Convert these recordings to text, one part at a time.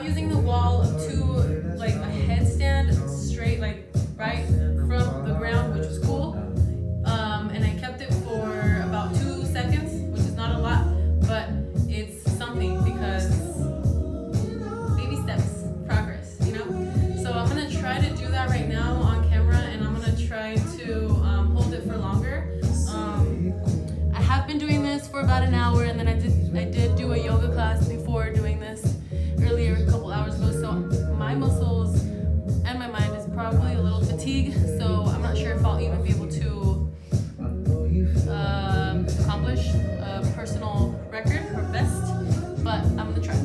using the wall to like a headstand straight, like right from the ground, which was cool. And I kept it for about 2 seconds, which is not a lot, but it's something because baby steps, progress, you know? So I'm gonna try to do that right now on camera, and I'm gonna try to hold it for longer. I have been doing this for about an hour, and then I did do a yoga class before doing this earlier a couple hours ago, so my muscles and my mind is probably a little fatigued, so I'm not sure if I'll even be able to accomplish a personal record or best, but I'm gonna try.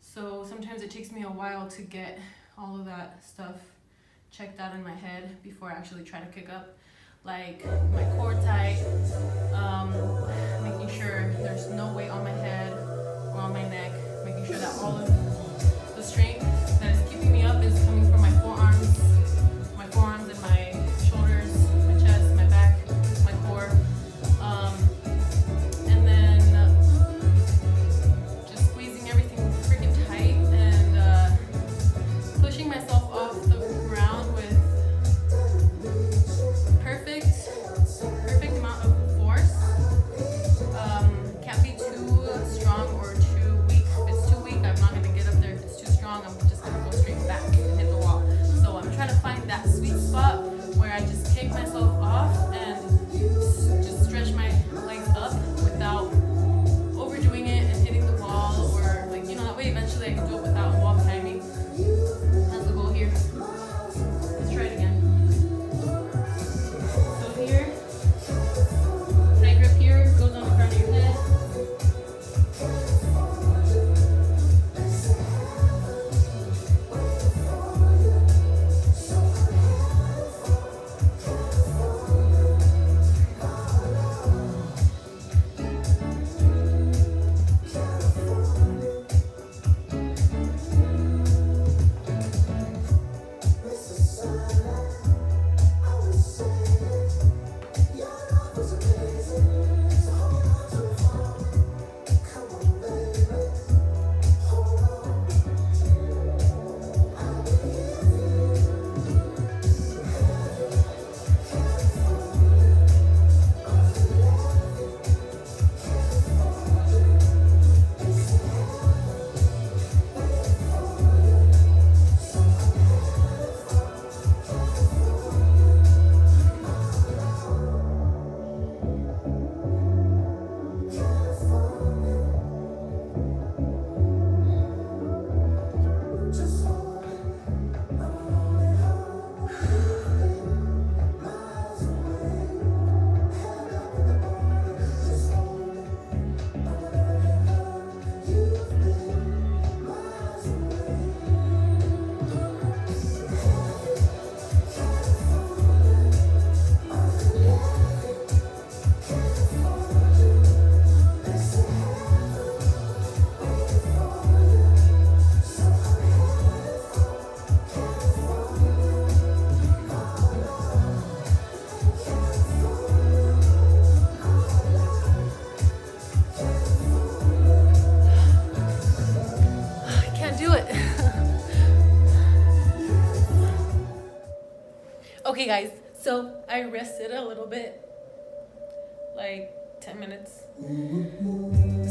So sometimes it takes me a while to get all of that stuff checked out in my head before I actually try to kick up. Like my core tight, making sure there's no weight on my head or on my neck, making sure that all of the strength that is keeping me up is coming from my forearms and my shoulders, my chest, my back, my core. And then just squeezing everything freaking tight and pushing myself off the ground with perfect amount of force. Can't be too strong or too weak. If it's too weak, I'm not gonna get up there. If it's too strong, I'm just gonna go straight back and hit the wall. Okay, guys, so I rested a little bit, like 10 minutes.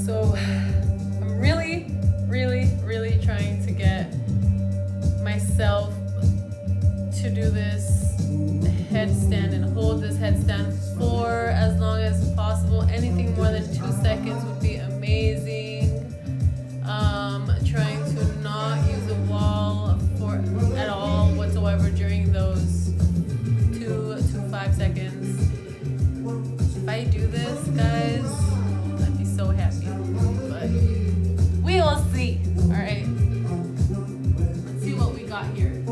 So I'm really, really, really trying to get myself to do this headstand and hold this headstand for as long as possible. Anything more than 2 seconds would be amazing. Trying to not use a wall for at all whatsoever during those 2 to 5 seconds. If I do this, guys, I'd be so happy. But we will see. All right. Let's see what we got here.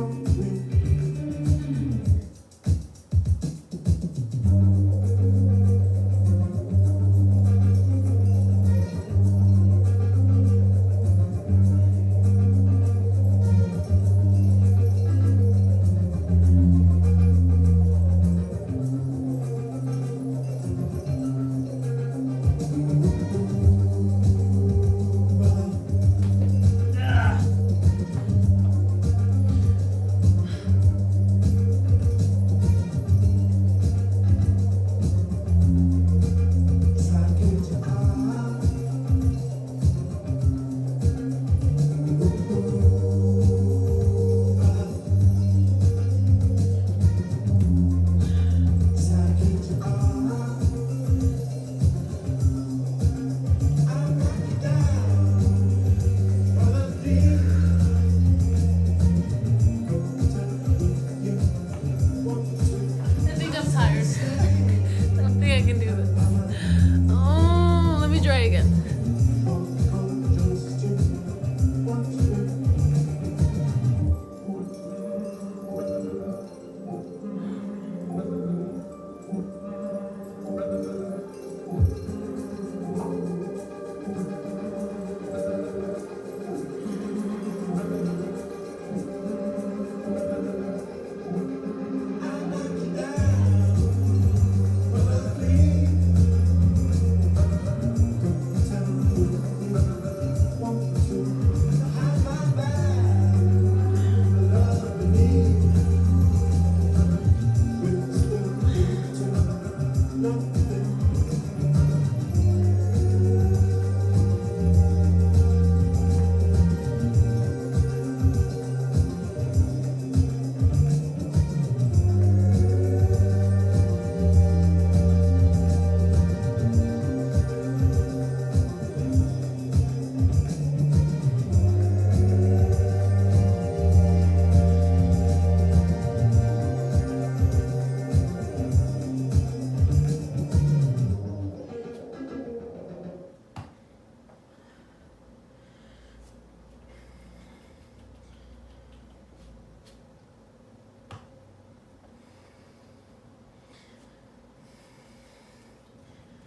I think I'm tired. I don't think I can do this. Oh, let me try again.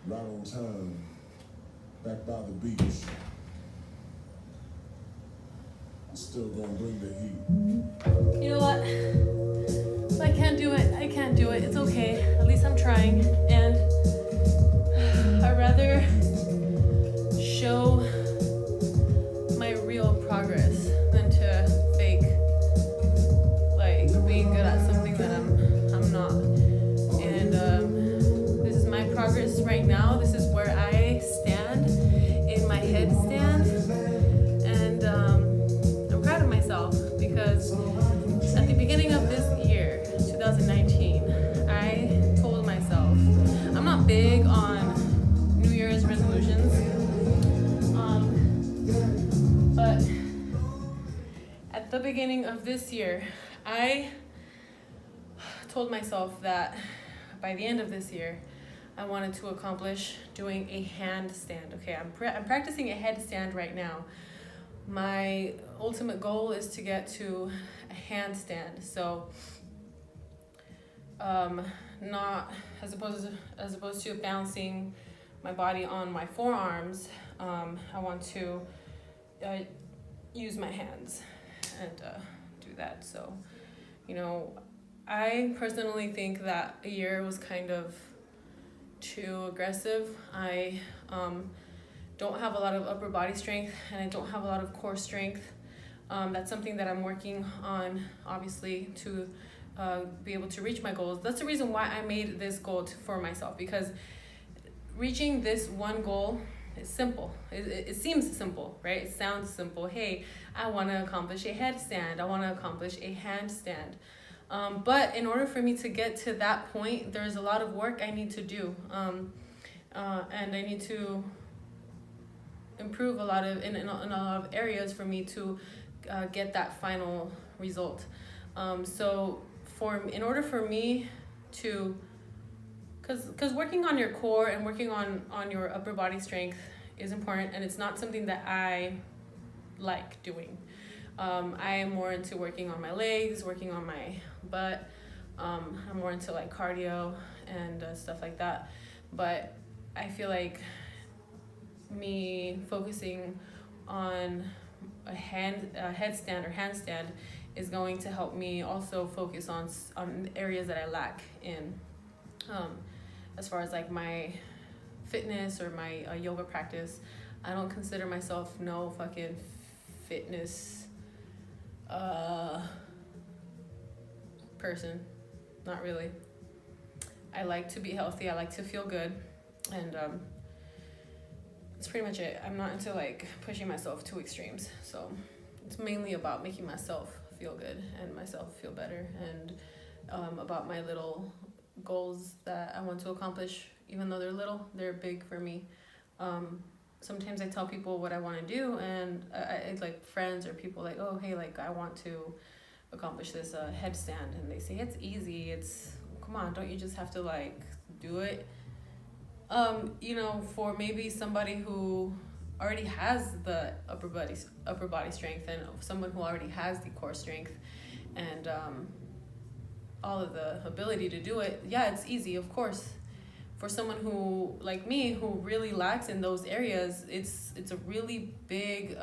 Right on time, back by the beach. Still gonna bring the heat. You know what? If I can't do it, I can't do it. It's okay. At least I'm trying. And I'd rather show my real progress than to fake like being good at something that I'm not. And this is my progress right now. This is where I stand in my headstand. And I'm proud of myself because at the beginning of this year, 2019, I told myself, I'm not big on New Year's resolutions, but at the beginning of this year, I told myself that by the end of this year, I wanted to accomplish doing a handstand. Okay, I'm practicing a headstand right now. My ultimate goal is to get to a handstand. So, not as opposed to bouncing my body on my forearms. I want to use my hands and do that. So, I personally think that a year was kind of too aggressive. I don't have a lot of upper body strength and I don't have a lot of core strength. That's something that I'm working on, obviously, to be able to reach my goals. That's the reason why I made this goal for myself, because reaching this one goal is simple. It seems simple, right? It sounds simple. Hey, I want to accomplish a headstand. I want to accomplish a handstand. But in order for me to get to that point, there's a lot of work I need to do. And I need to improve a lot of in a lot of areas for me to get that final result. So in order for me to, because working on your core and working on your upper body strength is important, and it's not something that I like doing. I am more into working on my legs, working on my butt. I'm more into like cardio and stuff like that. But I feel like me focusing on a headstand or handstand is going to help me also focus on areas that I lack in, as far as like my fitness or my yoga practice. I don't consider myself no fucking fitness person, not really. I like to be healthy, I like to feel good, and that's pretty much it. I'm not into like pushing myself to extremes, so it's mainly about making myself feel good and myself feel better, and about my little goals that I want to accomplish. Even though they're little, they're big for me. Sometimes I tell people what I want to do, and I like friends or people like, oh hey, like I want to accomplish this headstand, and they say it's easy, it's, come on, don't you just have to like do it? For maybe somebody who already has the upper body strength, and someone who already has the core strength and all of the ability to do it, yeah, it's easy, of course. For someone who, like me, who really lacks in those areas, it's a really big,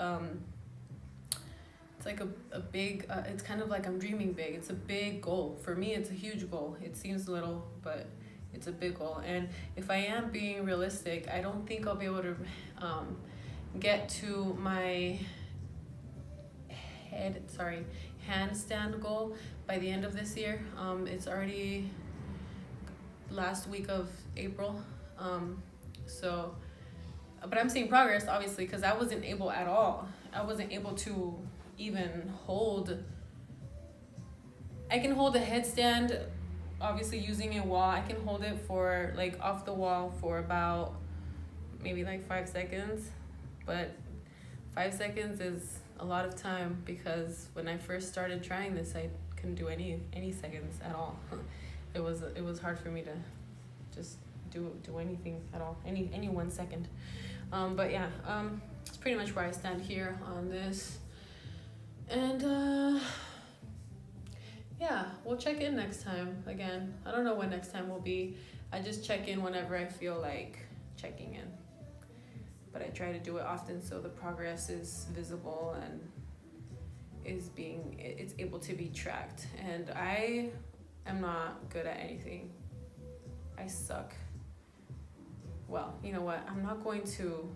it's like a big, it's kind of like I'm dreaming big. It's a big goal. For me, it's a huge goal. It seems little, but it's a big goal. And if I am being realistic, I don't think I'll be able to get to my handstand goal by the end of this year. It's already last week of April, but I'm seeing progress, obviously, because I wasn't able at all. I wasn't able to even hold. I can hold a headstand, obviously using a wall. I can hold it for like off the wall for about maybe like 5 seconds, but 5 seconds is a lot of time, because when I first started trying this, I couldn't do any seconds at all. It was hard for me to just do anything at all, any 1 second. But yeah, it's pretty much where I stand here on this. And yeah, we'll check in next time again. I don't know when next time will be. I just check in whenever I feel like checking in. But I try to do it often so the progress is visible and it's able to be tracked. And I am not good at anything. I suck. Well, you know what? I'm not going to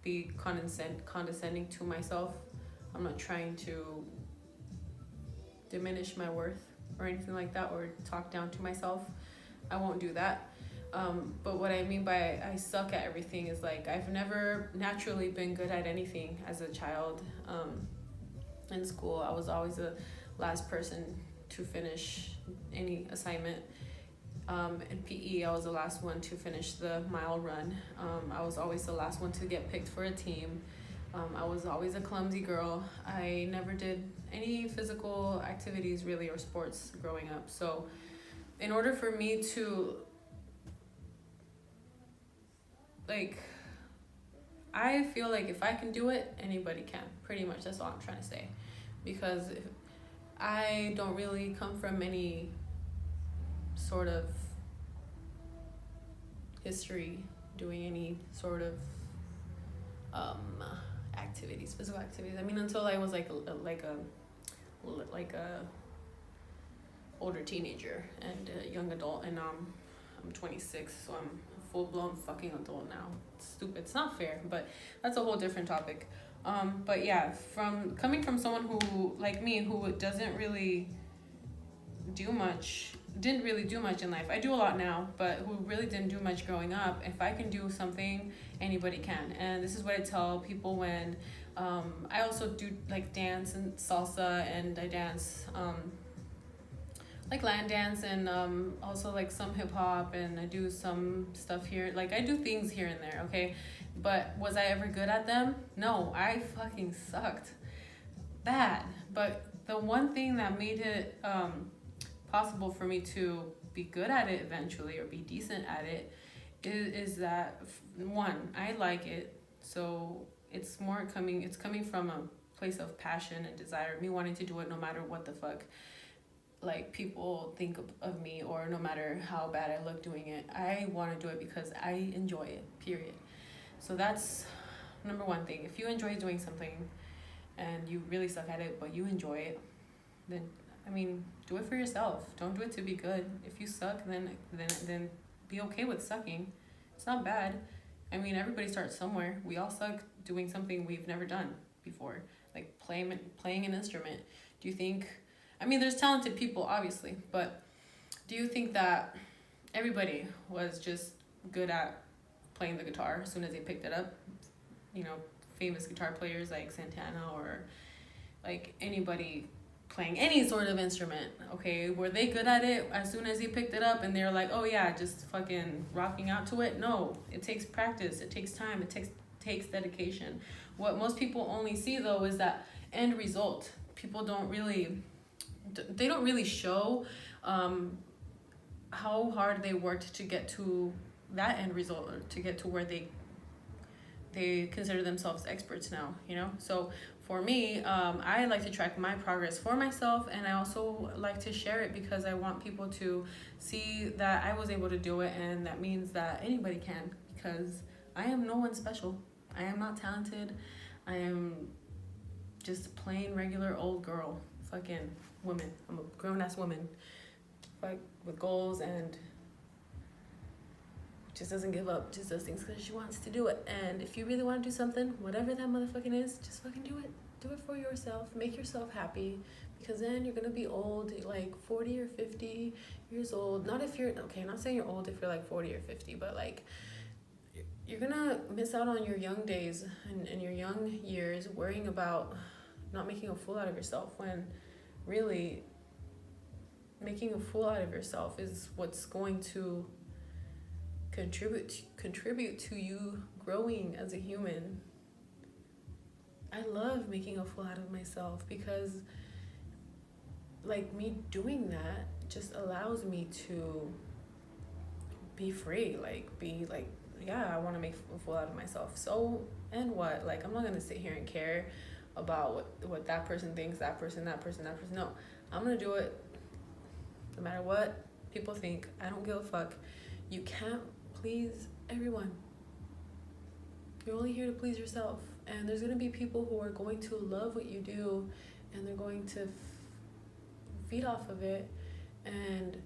be condescending to myself. I'm not trying to diminish my worth or anything like that, or talk down to myself. I won't do that. But what I mean by I suck at everything is like I've never naturally been good at anything as a child. In school, I was always the last person to finish any assignment. In PE, I was the last one to finish the mile run. I was always the last one to get picked for a team. I was always a clumsy girl. I never did any physical activities really, or sports growing up. So in order for me to I feel like if I can do it, anybody can. Pretty much, that's all I'm trying to say. Because I don't really come from any sort of history doing any sort of activities, physical activities. I mean, until I was like a older teenager and a young adult, and I'm 26, so I'm a full-blown fucking adult now. It's stupid. It's not fair, but that's a whole different topic. But yeah, coming from someone who, like me, who doesn't really didn't really do much in life. I do a lot now, but who really didn't do much growing up, if I can do something, anybody can. And this is what I tell people when I also do like dance and salsa, and I dance like Latin dance, and also like some hip hop, and I do some stuff here. Like I do things here and there, okay? But was I ever good at them? No, I fucking sucked bad. But the one thing that made it possible for me to be good at it eventually, or be decent at it, is that one, I like it, so it's coming from a place of passion and desire, me wanting to do it no matter what the fuck like people think of me, or no matter how bad I look doing it. I want to do it because I enjoy it, period. So that's number one thing. If you enjoy doing something and you really suck at it but you enjoy it, then I mean, do it for yourself. Don't do it to be good. If you suck, then be okay with sucking. It's not bad. I mean, everybody starts somewhere. We all suck doing something we've never done before, like playing an instrument. Do you think? I mean, there's talented people, obviously, but do you think that everybody was just good at playing the guitar as soon as they picked it up? You know, famous guitar players like Santana, or like anybody playing any sort of instrument, okay? Were they good at it as soon as they picked it up and they're like, oh yeah, just fucking rocking out to it? No, it takes practice, it takes time, it takes dedication. What most people only see though is that end result. People don't really show how hard they worked to get to that end result, or to get to where they consider themselves experts now, you know? So for me, I like to track my progress for myself, and I also like to share it because I want people to see that I was able to do it, and that means that anybody can, because I am no one special. I am not talented. I am just a plain regular old girl, fucking woman. I'm a grown-ass woman, like with goals, and just doesn't give up, just does things because she wants to do it. And if you really want to do something, whatever that motherfucking is, just fucking do it. Do it for yourself. Make yourself happy, because then you're gonna be old, like 40 or 50 years old. Not if you're, okay, not saying you're old if you're like 40 or 50, but like you're gonna miss out on your young days and your young years worrying about not making a fool out of yourself, when really making a fool out of yourself is what's going to contribute to you growing as a human. I love making a fool out of myself, because like me doing that just allows me to be free, like be like, yeah, I want to make a fool out of myself. So, and what? Like, I'm not gonna sit here and care about what that person thinks, that person. No, I'm gonna do it no matter what people think. I don't give a fuck. You can't please everyone. You're only here to please yourself. And there's going to be people who are going to love what you do, and they're going to feed off of it, and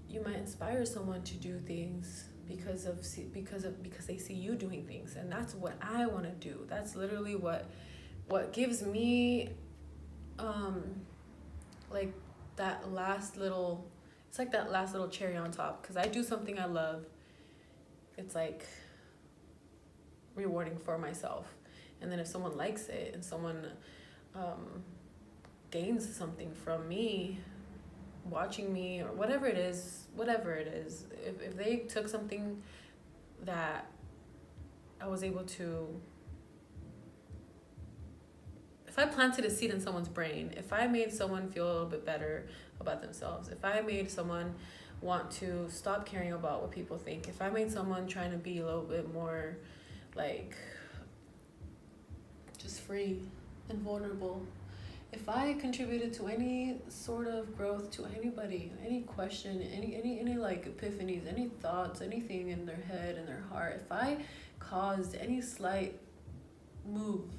you might inspire someone to do things because they see you doing things. And that's what I want to do. That's literally what gives me like that last little, it's like that last little cherry on top, because I do something I love. It's like rewarding for myself. And then if someone likes it, and someone gains something from me watching me, or whatever it is, if they took something that I was able to, if I planted a seed in someone's brain, if I made someone feel a little bit better about themselves, if I made someone want to stop caring about what people think, if I made someone trying to be a little bit more like just free and vulnerable, if I contributed to any sort of growth to anybody, any question, any like epiphanies, any thoughts, anything in their head and their heart, if I caused any slight movement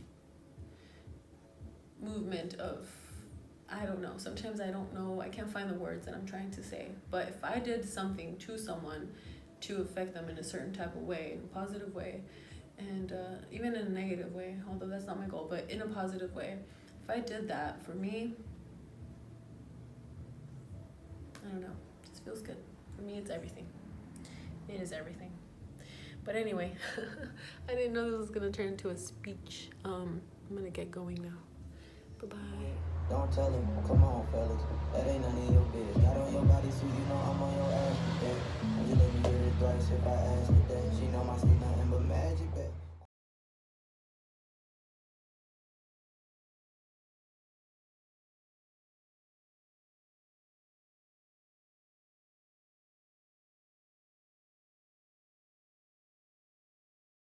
of, I don't know, sometimes I don't know, I can't find the words that I'm trying to say, but if I did something to someone to affect them in a certain type of way, in a positive way, and even in a negative way, although that's not my goal, but in a positive way, if I did that, for me, don't know. It just feels good. For me, it's everything. It is everything. But anyway, I didn't know this was gonna turn into a speech. I'm gonna get going now. Bye-bye. Don't tell him, come on, fellas. That ain't none of your business. Got on your body, so you know I'm on your ass. Yeah. You let me hear it twice if I ask.